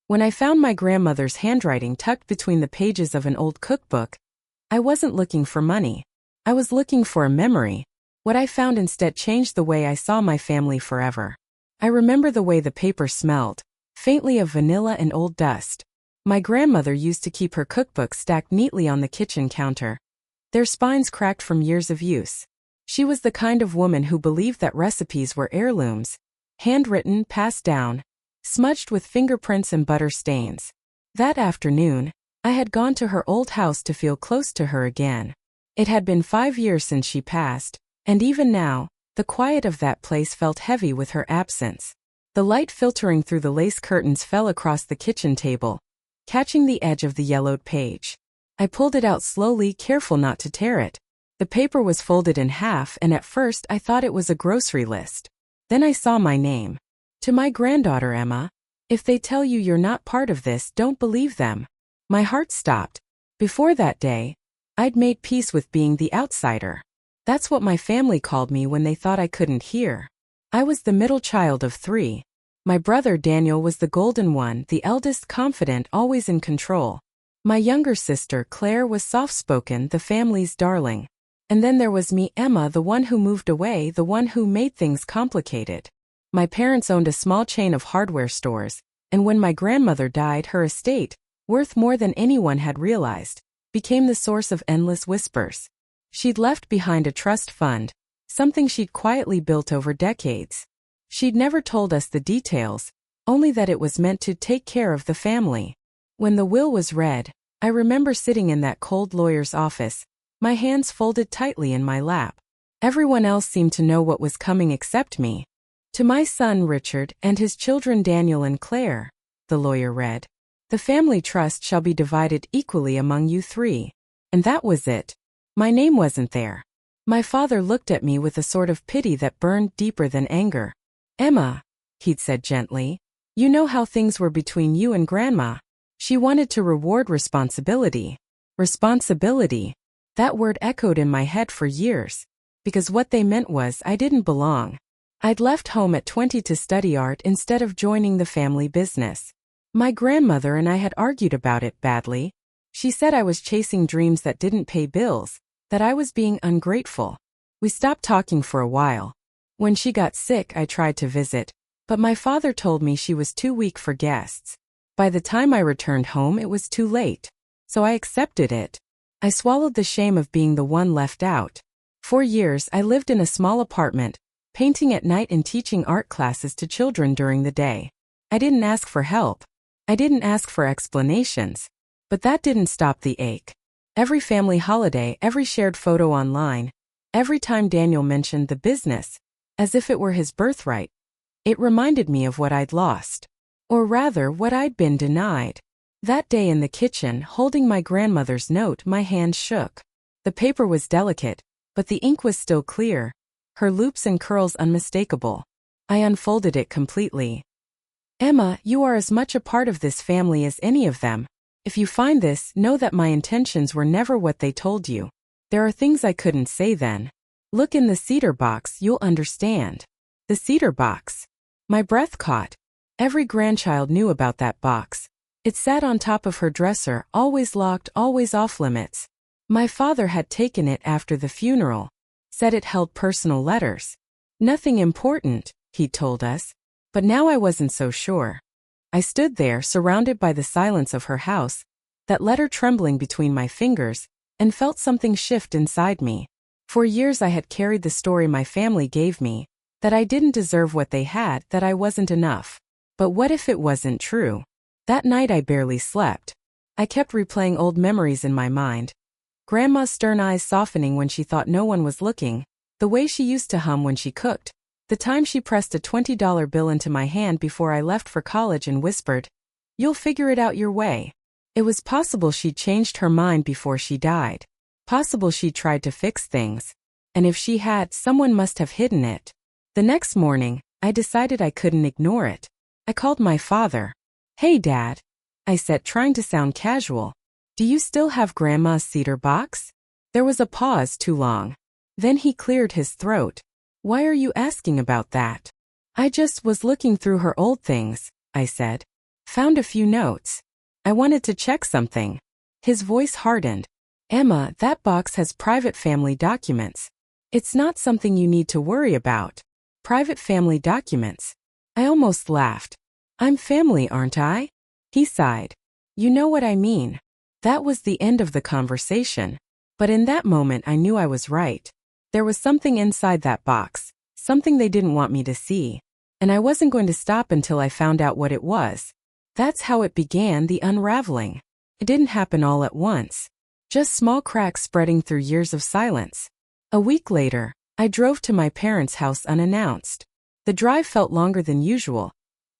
When I found my grandmother's handwriting tucked between the pages of an old cookbook, I wasn't looking for money. I was looking for a memory. What I found instead changed the way I saw my family forever. I remember the way the paper smelled, faintly of vanilla and old dust. My grandmother used to keep her cookbooks stacked neatly on the kitchen counter, their spines cracked from years of use. She was the kind of woman who believed that recipes were heirlooms, handwritten, passed down, smudged with fingerprints and butter stains. That afternoon, I had gone to her old house to feel close to her again. It had been 5 years since she passed, and even now, the quiet of that place felt heavy with her absence. The light filtering through the lace curtains fell across the kitchen table, catching the edge of the yellowed page. I pulled it out slowly, careful not to tear it. The paper was folded in half, and at first I thought it was a grocery list. Then I saw my name. To my granddaughter Emma, if they tell you you're not part of this, don't believe them. My heart stopped. Before that day, I'd made peace with being the outsider. That's what my family called me when they thought I couldn't hear. I was the middle child of 3. My brother Daniel was the golden one, the eldest, confident, always in control. My younger sister Claire was soft-spoken, the family's darling. And then there was me, Emma, the one who moved away, the one who made things complicated. My parents owned a small chain of hardware stores, and when my grandmother died, her estate, worth more than anyone had realized, became the source of endless whispers. She'd left behind a trust fund, something she'd quietly built over decades. She'd never told us the details, only that it was meant to take care of the family. When the will was read, I remember sitting in that cold lawyer's office, my hands folded tightly in my lap. Everyone else seemed to know what was coming except me. To my son Richard and his children Daniel and Claire, the lawyer read, the family trust shall be divided equally among you 3. And that was it. My name wasn't there. My father looked at me with a sort of pity that burned deeper than anger. Emma, he'd said gently, you know how things were between you and Grandma. She wanted to reward responsibility. Responsibility. That word echoed in my head for years, because what they meant was I didn't belong. I'd left home at 20 to study art instead of joining the family business. My grandmother and I had argued about it badly. She said I was chasing dreams that didn't pay bills, that I was being ungrateful. We stopped talking for a while. When she got sick, I tried to visit, but my father told me she was too weak for guests. By the time I returned home, it was too late. So I accepted it. I swallowed the shame of being the one left out. For years, I lived in a small apartment, painting at night and teaching art classes to children during the day. I didn't ask for help. I didn't ask for explanations. But that didn't stop the ache. Every family holiday, every shared photo online, every time Daniel mentioned the business, as if it were his birthright, it reminded me of what I'd lost. Or rather, what I'd been denied. That day in the kitchen, holding my grandmother's note, my hand shook. The paper was delicate, but the ink was still clear, her loops and curls unmistakable. I unfolded it completely. Emma, you are as much a part of this family as any of them. If you find this, know that my intentions were never what they told you. There are things I couldn't say then. Look in the cedar box, you'll understand. The cedar box. My breath caught. Every grandchild knew about that box. It sat on top of her dresser, always locked, always off limits. My father had taken it after the funeral, said it held personal letters. Nothing important, he'd told us. But now I wasn't so sure. I stood there, surrounded by the silence of her house, that letter trembling between my fingers, and felt something shift inside me. For years I had carried the story my family gave me, that I didn't deserve what they had, that I wasn't enough. But what if it wasn't true? That night I barely slept. I kept replaying old memories in my mind. Grandma's stern eyes softening when she thought no one was looking, the way she used to hum when she cooked, the time she pressed a $20 bill into my hand before I left for college and whispered, "You'll figure it out your way." It was possible she'd changed her mind before she died. Possible she tried to fix things. And if she had, someone must have hidden it. The next morning, I decided I couldn't ignore it. I called my father. "Hey, Dad," I said, trying to sound casual. "Do you still have Grandma's cedar box?" There was a pause too long. Then he cleared his throat. "Why are you asking about that?" "I just was looking through her old things," I said. Found a few notes. I wanted to check something. His voice hardened. Emma, that box has private family documents. It's not something you need to worry about. Private family documents. I almost laughed. I'm family, aren't I? He sighed. You know what I mean. That was the end of the conversation. But in that moment I knew I was right. There was something inside that box, something they didn't want me to see. And I wasn't going to stop until I found out what it was. That's how it began, the unraveling. It didn't happen all at once. Just small cracks spreading through years of silence. A week later, I drove to my parents' house unannounced. The drive felt longer than usual.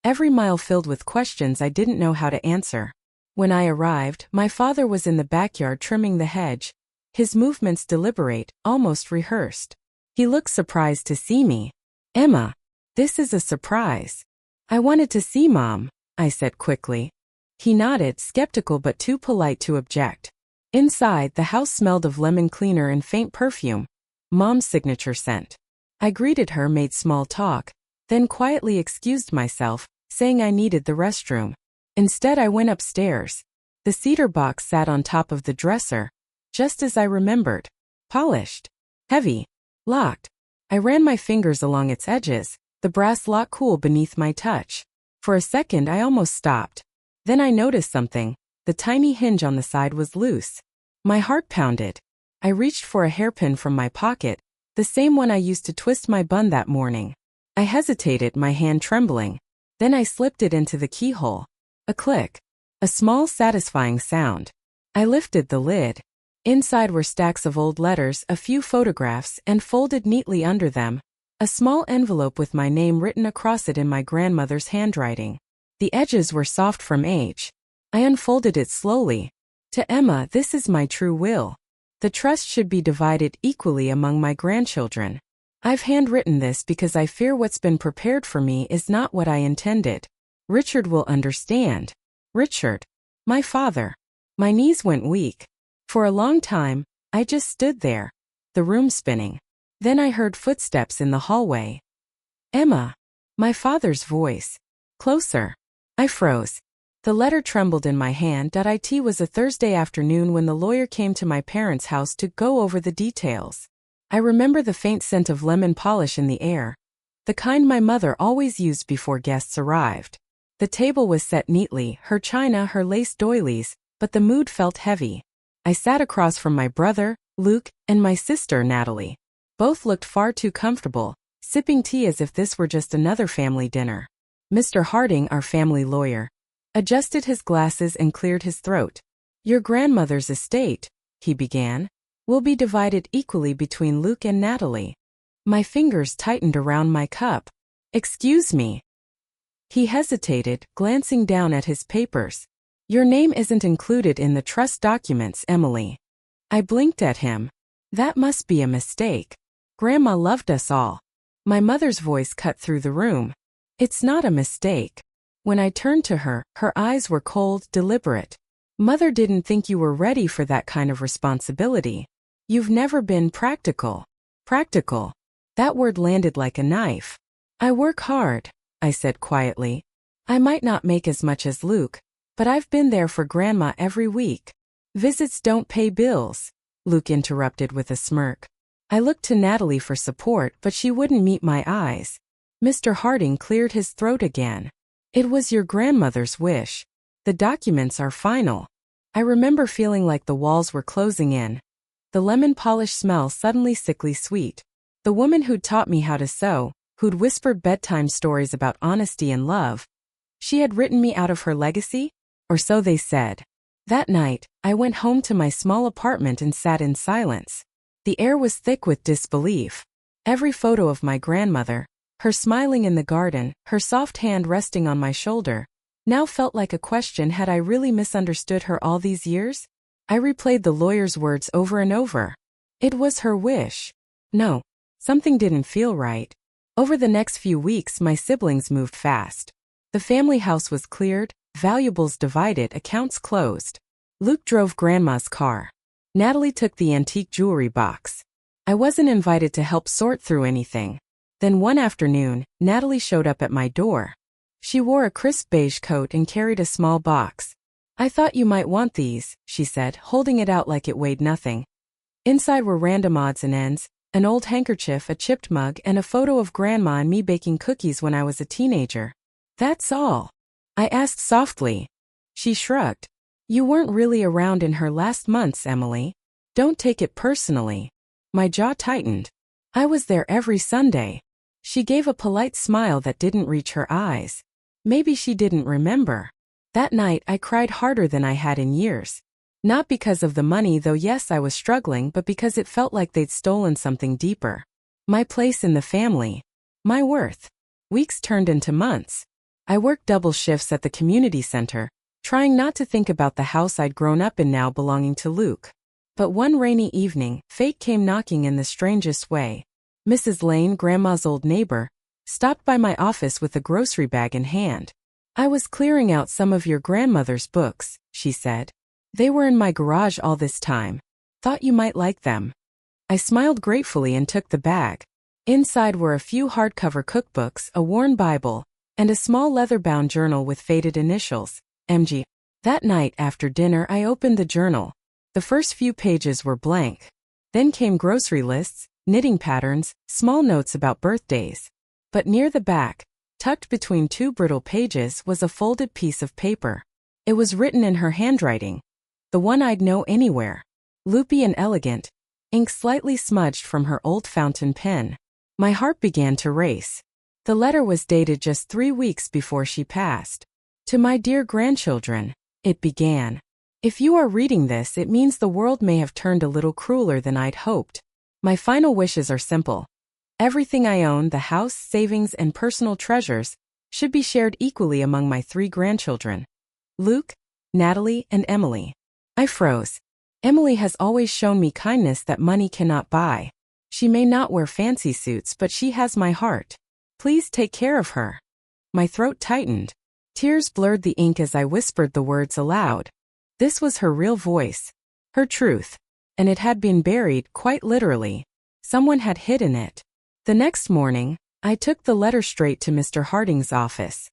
Every mile filled with questions I didn't know how to answer. When I arrived, my father was in the backyard trimming the hedge. His movements deliberate, almost rehearsed. He looked surprised to see me. Emma, this is a surprise. I wanted to see Mom, I said quickly. He nodded, skeptical but too polite to object. Inside, the house smelled of lemon cleaner and faint perfume. Mom's signature scent. I greeted her, made small talk, then quietly excused myself, saying I needed the restroom. Instead, I went upstairs. The cedar box sat on top of the dresser, just as I remembered. Polished. Heavy. Locked. I ran my fingers along its edges, the brass lock cool beneath my touch. For a second I almost stopped. Then I noticed something. The tiny hinge on the side was loose. My heart pounded. I reached for a hairpin from my pocket, the same one I used to twist my bun that morning. I hesitated, my hand trembling. Then I slipped it into the keyhole. A click. A small, satisfying sound. I lifted the lid. Inside were stacks of old letters, a few photographs, and folded neatly under them, a small envelope with my name written across it in my grandmother's handwriting. The edges were soft from age. I unfolded it slowly. To Emma, this is my true will. The trust should be divided equally among my grandchildren. I've handwritten this because I fear what's been prepared for me is not what I intended. Richard will understand. Richard. My father. My knees went weak. For a long time, I just stood there, the room spinning. Then I heard footsteps in the hallway. Emma. My father's voice. Closer. I froze. The letter trembled in my hand. It was a Thursday afternoon when the lawyer came to my parents' house to go over the details. I remember the faint scent of lemon polish in the air, the kind my mother always used before guests arrived. The table was set neatly, her china, her lace doilies, but the mood felt heavy. I sat across from my brother, Luke, and my sister, Natalie. Both looked far too comfortable, sipping tea as if this were just another family dinner. Mr. Harding, our family lawyer, adjusted his glasses and cleared his throat. Your grandmother's estate, he began, will be divided equally between Luke and Natalie. My fingers tightened around my cup. Excuse me. He hesitated, glancing down at his papers. Your name isn't included in the trust documents, Emily. I blinked at him. That must be a mistake. Grandma loved us all. My mother's voice cut through the room. It's not a mistake. When I turned to her, her eyes were cold, deliberate. Mother didn't think you were ready for that kind of responsibility. You've never been practical. Practical. That word landed like a knife. I work hard, I said quietly. I might not make as much as Luke, but I've been there for Grandma every week. Visits don't pay bills, Luke interrupted with a smirk. I looked to Natalie for support, but she wouldn't meet my eyes. Mr. Harding cleared his throat again. It was your grandmother's wish. The documents are final. I remember feeling like the walls were closing in. The lemon polish smell suddenly sickly sweet. The woman who'd taught me how to sew, who'd whispered bedtime stories about honesty and love. She had written me out of her legacy? Or so they said. That night, I went home to my small apartment and sat in silence. The air was thick with disbelief. Every photo of my grandmother, her smiling in the garden, her soft hand resting on my shoulder, now felt like a question: had I really misunderstood her all these years? I replayed the lawyer's words over and over. It was her wish. No, something didn't feel right. Over the next few weeks, my siblings moved fast. The family house was cleared, valuables divided, accounts closed. Luke drove Grandma's car. Natalie took the antique jewelry box. I wasn't invited to help sort through anything. Then one afternoon, Natalie showed up at my door. She wore a crisp beige coat and carried a small box. "I thought you might want these," she said, holding it out like it weighed nothing. Inside were random odds and ends, an old handkerchief, a chipped mug, and a photo of Grandma and me baking cookies when I was a teenager. "That's all?" I asked softly. She shrugged. "You weren't really around in her last months, Emily. Don't take it personally." My jaw tightened. "I was there every Sunday." She gave a polite smile that didn't reach her eyes. Maybe she didn't remember. That night I cried harder than I had in years. Not because of the money, though yes, I was struggling, but because it felt like they'd stolen something deeper. My place in the family. My worth. Weeks turned into months. I worked double shifts at the community center, trying not to think about the house I'd grown up in now belonging to Luke. But one rainy evening, fate came knocking in the strangest way. Mrs. Lane, Grandma's old neighbor, stopped by my office with a grocery bag in hand. "I was clearing out some of your grandmother's books," she said. "They were in my garage all this time. Thought you might like them." I smiled gratefully and took the bag. Inside were a few hardcover cookbooks, a worn Bible, and a small leather-bound journal with faded initials, MG. That night after dinner I opened the journal. The first few pages were blank. Then came grocery lists, knitting patterns, small notes about birthdays. But near the back, tucked between two brittle pages, was a folded piece of paper. It was written in her handwriting. The one I'd know anywhere. Loopy and elegant, ink slightly smudged from her old fountain pen. My heart began to race. The letter was dated just 3 weeks before she passed. "To my dear grandchildren," it began. "If you are reading this, it means the world may have turned a little crueler than I'd hoped. My final wishes are simple. Everything I own, the house, savings, and personal treasures, should be shared equally among my 3 grandchildren. Luke, Natalie, and Emily." I froze. Emily has always shown me kindness that money cannot buy. She may not wear fancy suits, but she has my heart. Please take care of her. My throat tightened. Tears blurred the ink as I whispered the words aloud. This was her real voice. Her truth. And it had been buried, quite literally. Someone had hidden it. The next morning, I took the letter straight to Mr. Harding's office.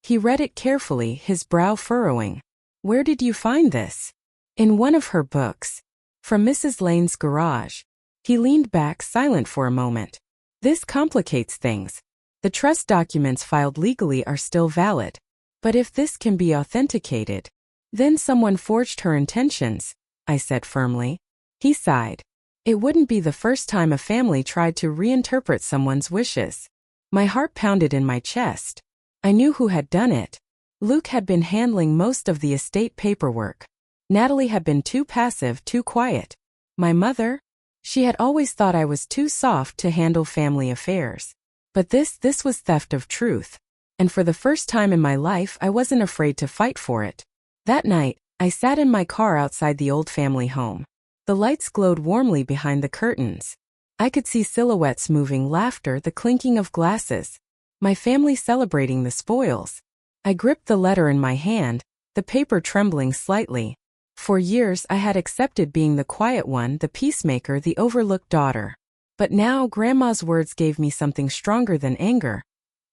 He read it carefully, his brow furrowing. "Where did you find this?" "In one of her books. From Mrs. Lane's garage." He leaned back, silent for a moment. "This complicates things. The trust documents filed legally are still valid. But if this can be authenticated, then someone forged her intentions," I said firmly. He sighed. "It wouldn't be the first time a family tried to reinterpret someone's wishes." My heart pounded in my chest. I knew who had done it. Luke had been handling most of the estate paperwork. Natalie had been too passive, too quiet. My mother? She had always thought I was too soft to handle family affairs. But this was theft of truth. And for the first time in my life, I wasn't afraid to fight for it. That night, I sat in my car outside the old family home. The lights glowed warmly behind the curtains. I could see silhouettes moving, laughter, the clinking of glasses. My family celebrating the spoils. I gripped the letter in my hand, the paper trembling slightly. For years I had accepted being the quiet one, the peacemaker, the overlooked daughter. But now Grandma's words gave me something stronger than anger.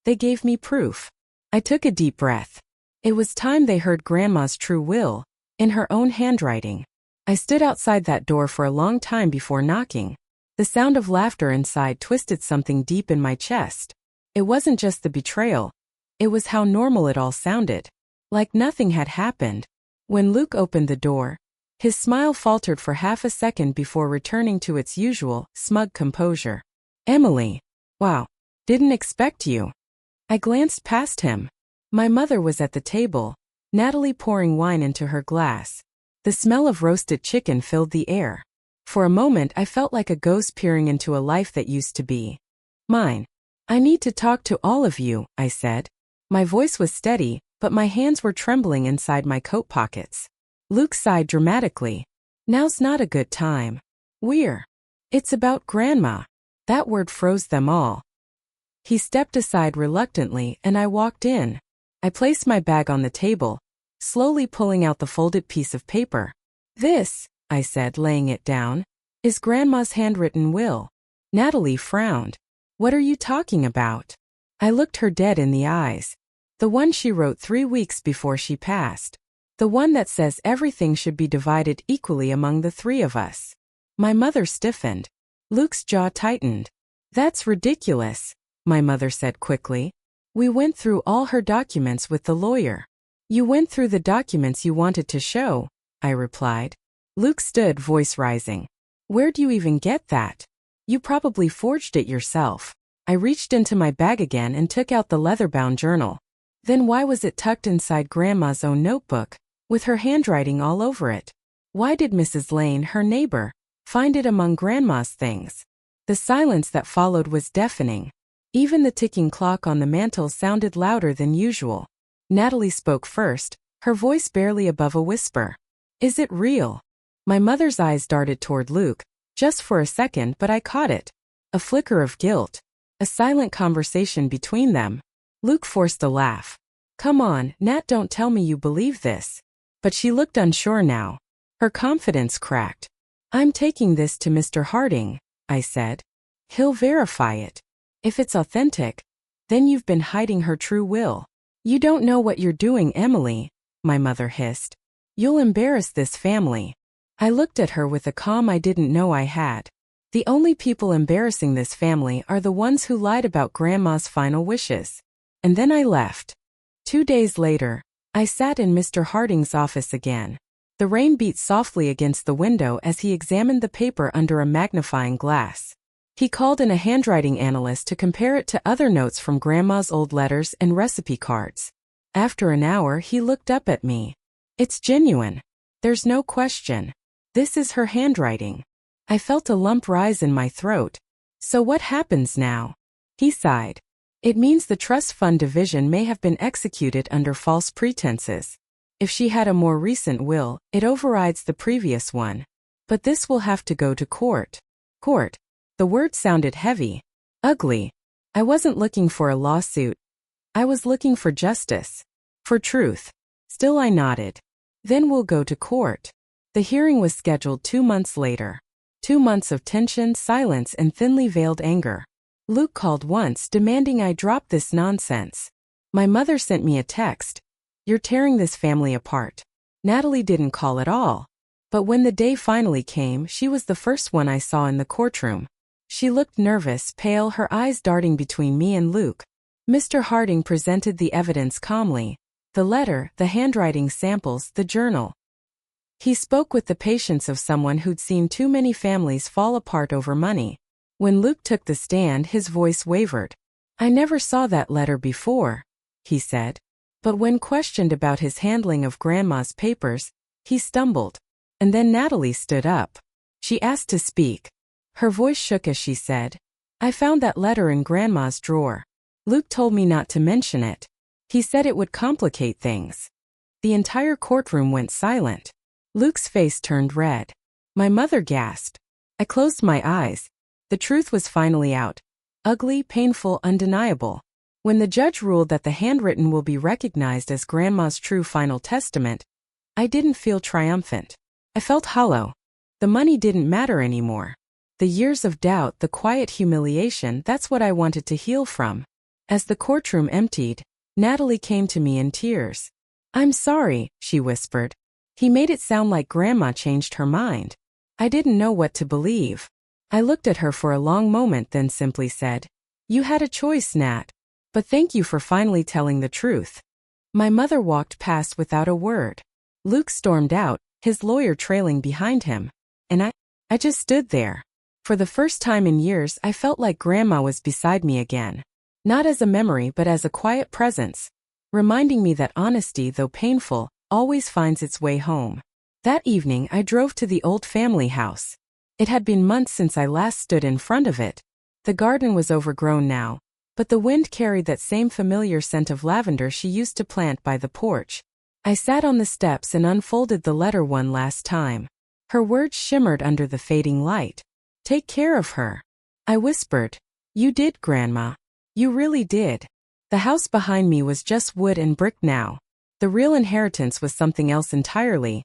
They gave me proof. I took a deep breath. It was time they heard Grandma's true will, in her own handwriting. I stood outside that door for a long time before knocking. The sound of laughter inside twisted something deep in my chest. It wasn't just the betrayal. It was how normal it all sounded. Like nothing had happened. When Luke opened the door, his smile faltered for half a second before returning to its usual, smug composure. "Emily. Wow. Didn't expect you." I glanced past him. My mother was at the table, Natalie pouring wine into her glass. The smell of roasted chicken filled the air. For a moment I felt like a ghost peering into a life that used to be mine. "I need to talk to all of you," I said. My voice was steady, but my hands were trembling inside my coat pockets. Luke sighed dramatically. "Now's not a good time. It's about Grandma." That word froze them all. He stepped aside reluctantly and I walked in. I placed my bag on the table, slowly pulling out the folded piece of paper. "This," I said, laying it down, "is Grandma's handwritten will." Natalie frowned. "What are you talking about?" I looked her dead in the eyes. The one she wrote 3 weeks before she passed. The one that says everything should be divided equally among the 3 of us. My mother stiffened. Luke's jaw tightened. That's ridiculous, my mother said quickly. We went through all her documents with the lawyer. You went through the documents you wanted to show, I replied. Luke stood, voice rising. Where'd you even get that? You probably forged it yourself. I reached into my bag again and took out the leather-bound journal. Then why was it tucked inside Grandma's own notebook, with her handwriting all over it? Why did Mrs. Lane, her neighbor, find it among Grandma's things? The silence that followed was deafening. Even the ticking clock on the mantel sounded louder than usual. Natalie spoke first, her voice barely above a whisper. Is it real? My mother's eyes darted toward Luke, just for a second, but I caught it. A flicker of guilt. A silent conversation between them. Luke forced a laugh. Come on, Nat, don't tell me you believe this. But she looked unsure now. Her confidence cracked. I'm taking this to Mr. Harding, I said. He'll verify it. If it's authentic, then you've been hiding her true will. You don't know what you're doing, Emily, my mother hissed. You'll embarrass this family. I looked at her with a calm I didn't know I had. The only people embarrassing this family are the ones who lied about Grandma's final wishes. And then I left. 2 days later, I sat in Mr. Harding's office again. The rain beat softly against the window as he examined the paper under a magnifying glass. He called in a handwriting analyst to compare it to other notes from Grandma's old letters and recipe cards. After an hour, he looked up at me. It's genuine. There's no question. This is her handwriting. I felt a lump rise in my throat. So what happens now? He sighed. It means the trust fund division may have been executed under false pretenses. If she had a more recent will, it overrides the previous one. But this will have to go to court. Court. The word sounded heavy. Ugly. I wasn't looking for a lawsuit. I was looking for justice. For truth. Still I nodded. Then we'll go to court. The hearing was scheduled 2 months later. 2 months of tension, silence, and thinly veiled anger. Luke called once, demanding I drop this nonsense. My mother sent me a text. You're tearing this family apart. Natalie didn't call at all. But when the day finally came, she was the first one I saw in the courtroom. She looked nervous, pale, her eyes darting between me and Luke. Mr. Harding presented the evidence calmly. The letter, the handwriting samples, the journal. He spoke with the patience of someone who'd seen too many families fall apart over money. When Luke took the stand, his voice wavered. I never saw that letter before, he said. But when questioned about his handling of Grandma's papers, he stumbled. And then Natalie stood up. She asked to speak. Her voice shook as she said, I found that letter in Grandma's drawer. Luke told me not to mention it. He said it would complicate things. The entire courtroom went silent. Luke's face turned red. My mother gasped. I closed my eyes. The truth was finally out. Ugly, painful, undeniable. When the judge ruled that the handwritten will be recognized as Grandma's true final testament, I didn't feel triumphant. I felt hollow. The money didn't matter anymore. The years of doubt, the quiet humiliation, that's what I wanted to heal from. As the courtroom emptied, Natalie came to me in tears. I'm sorry, she whispered. He made it sound like Grandma changed her mind. I didn't know what to believe. I looked at her for a long moment, then simply said, You had a choice, Nat. But thank you for finally telling the truth. My mother walked past without a word. Luke stormed out, his lawyer trailing behind him. And I just stood there. For the first time in years, I felt like Grandma was beside me again. Not as a memory, but as a quiet presence, reminding me that honesty, though painful, always finds its way home. That evening, I drove to the old family house. It had been months since I last stood in front of it. The garden was overgrown now, but the wind carried that same familiar scent of lavender she used to plant by the porch. I sat on the steps and unfolded the letter one last time. Her words shimmered under the fading light. Take care of her. I whispered. You did, Grandma. You really did. The house behind me was just wood and brick now. The real inheritance was something else entirely.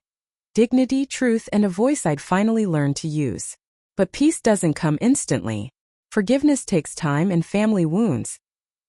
Dignity, truth, and a voice I'd finally learned to use. But peace doesn't come instantly. Forgiveness takes time, and family wounds,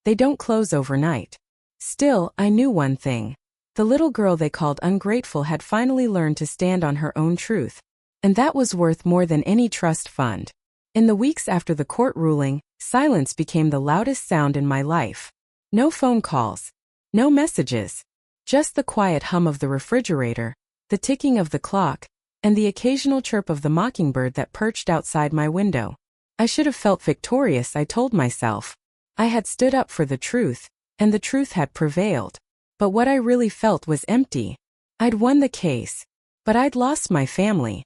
they don't close overnight. Still, I knew one thing. The little girl they called ungrateful had finally learned to stand on her own truth. And that was worth more than any trust fund. In the weeks after the court ruling, silence became the loudest sound in my life. No phone calls. No messages. Just the quiet hum of the refrigerator, the ticking of the clock, and the occasional chirp of the mockingbird that perched outside my window. I should have felt victorious, I told myself. I had stood up for the truth, and the truth had prevailed. But what I really felt was empty. I'd won the case, but I'd lost my family.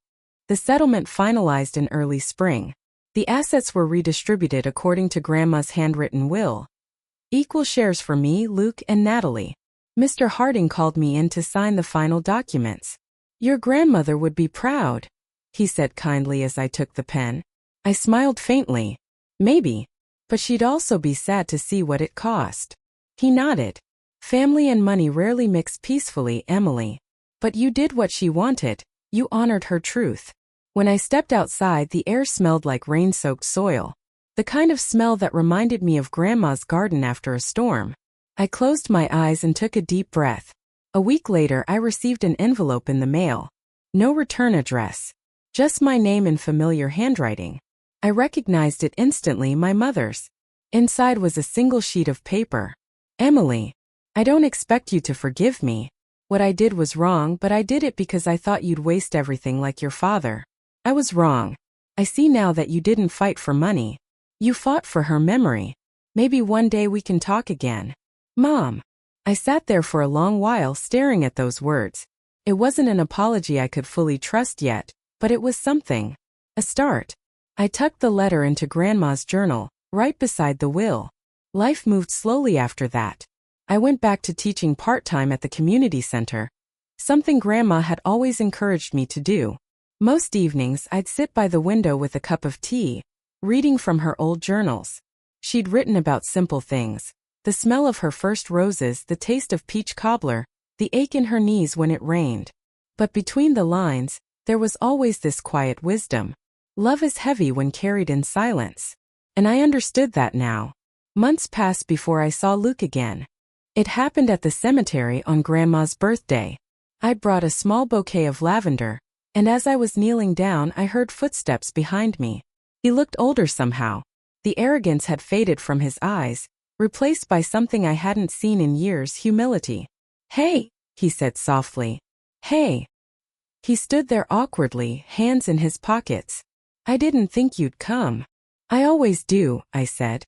The settlement finalized in early spring. The assets were redistributed according to Grandma's handwritten will. Equal shares for me, Luke, and Natalie. Mr. Harding called me in to sign the final documents. Your grandmother would be proud, he said kindly as I took the pen. I smiled faintly. Maybe. But she'd also be sad to see what it cost. He nodded. Family and money rarely mix peacefully, Emily. But you did what she wanted. You honored her truth. When I stepped outside, the air smelled like rain-soaked soil. The kind of smell that reminded me of Grandma's garden after a storm. I closed my eyes and took a deep breath. A week later, I received an envelope in the mail. No return address. Just my name in familiar handwriting. I recognized it instantly, my mother's. Inside was a single sheet of paper. Emily, I don't expect you to forgive me. What I did was wrong, but I did it because I thought you'd waste everything like your father. I was wrong. I see now that you didn't fight for money. You fought for her memory. Maybe one day we can talk again. Mom. I sat there for a long while staring at those words. It wasn't an apology I could fully trust yet, but it was something. A start. I tucked the letter into Grandma's journal, right beside the will. Life moved slowly after that. I went back to teaching part-time at the community center, something Grandma had always encouraged me to do. Most evenings, I'd sit by the window with a cup of tea, reading from her old journals. She'd written about simple things. The smell of her first roses, the taste of peach cobbler, the ache in her knees when it rained. But between the lines, there was always this quiet wisdom. Love is heavy when carried in silence. And I understood that now. Months passed before I saw Luke again. It happened at the cemetery on Grandma's birthday. I'd brought a small bouquet of lavender, and as I was kneeling down, I heard footsteps behind me. He looked older somehow. The arrogance had faded from his eyes, replaced by something I hadn't seen in years, humility. Hey, he said softly. Hey. He stood there awkwardly, hands in his pockets. I didn't think you'd come. I always do, I said.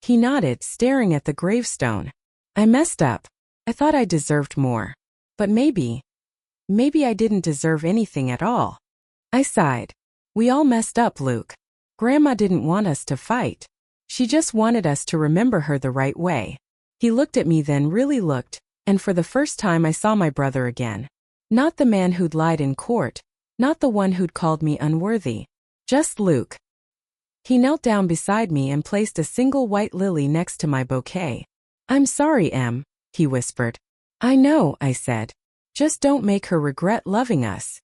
He nodded, staring at the gravestone. I messed up. I thought I deserved more. But maybe I didn't deserve anything at all. I sighed. We all messed up, Luke. Grandma didn't want us to fight. She just wanted us to remember her the right way. He looked at me then, really looked, and for the first time I saw my brother again. Not the man who'd lied in court, not the one who'd called me unworthy. Just Luke. He knelt down beside me and placed a single white lily next to my bouquet. I'm sorry, Em, he whispered. I know, I said. Just don't make her regret loving us.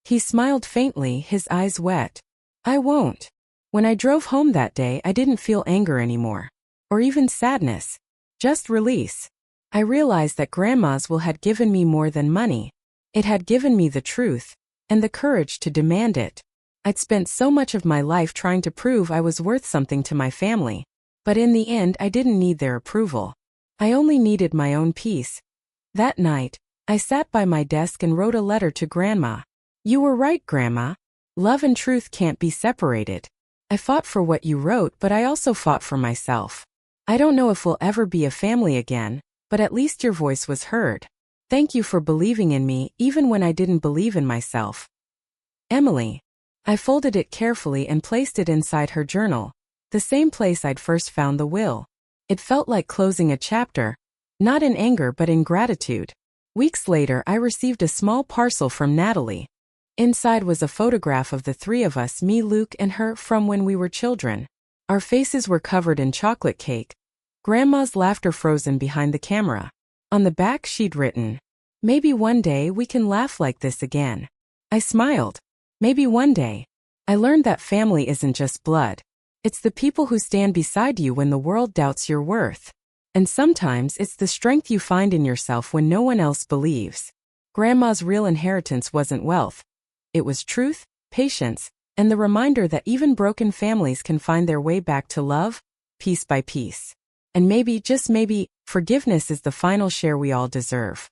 He smiled faintly, his eyes wet. I won't. When I drove home that day, I didn't feel anger anymore. Or even sadness. Just release. I realized that Grandma's will had given me more than money. It had given me the truth, and the courage to demand it. I'd spent so much of my life trying to prove I was worth something to my family. But in the end, I didn't need their approval. I only needed my own peace. That night, I sat by my desk and wrote a letter to Grandma. You were right, Grandma. Love and truth can't be separated. I fought for what you wrote, but I also fought for myself. I don't know if we'll ever be a family again, but at least your voice was heard. Thank you for believing in me, even when I didn't believe in myself. Emily. I folded it carefully and placed it inside her journal, the same place I'd first found the will. It felt like closing a chapter, not in anger but in gratitude. Weeks later, I received a small parcel from Natalie. Inside was a photograph of the three of us, me, Luke, and her, from when we were children. Our faces were covered in chocolate cake. Grandma's laughter frozen behind the camera. On the back she'd written, "Maybe one day we can laugh like this again." I smiled. Maybe one day. I learned that family isn't just blood. It's the people who stand beside you when the world doubts your worth. And sometimes it's the strength you find in yourself when no one else believes. Grandma's real inheritance wasn't wealth. It was truth, patience, and the reminder that even broken families can find their way back to love, piece by piece. And maybe, just maybe, forgiveness is the final share we all deserve.